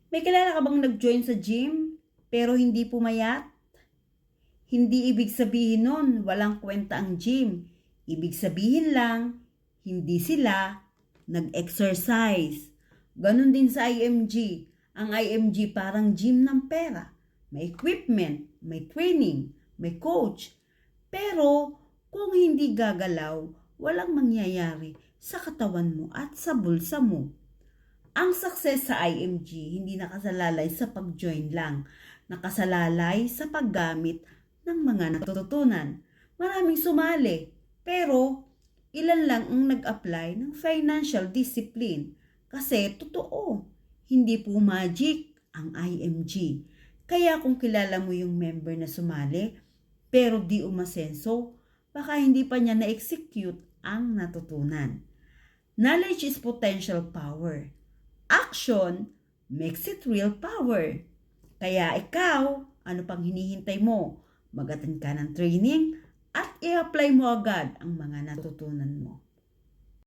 May kilala ka bang nag-join sa gym pero hindi pumayat? Hindi ibig sabihin nun walang kwenta ang gym. Ibig sabihin lang, hindi sila nag-exercise. Ganon din sa IMG. Ang IMG parang gym ng pera. May equipment, may training, may coach. Pero kung hindi gagalaw, walang mangyayari sa katawan mo at sa bulsa mo. Ang success sa IMG hindi nakasalalay sa pag-join lang, nakasalalay sa paggamit ng mga natututunan. Maraming sumali, pero ilan lang ang nag-apply ng financial discipline. Kasi totoo, hindi po magic ang IMG. Kaya kung kilala mo yung member na sumali, pero di umasenso, baka hindi pa niya na-execute ang natutunan. Knowledge is potential power. Action makes it real power. Kaya ikaw, ano pang hinihintay mo? Mag-attend ka ng training at i-apply mo agad ang mga natutunan mo.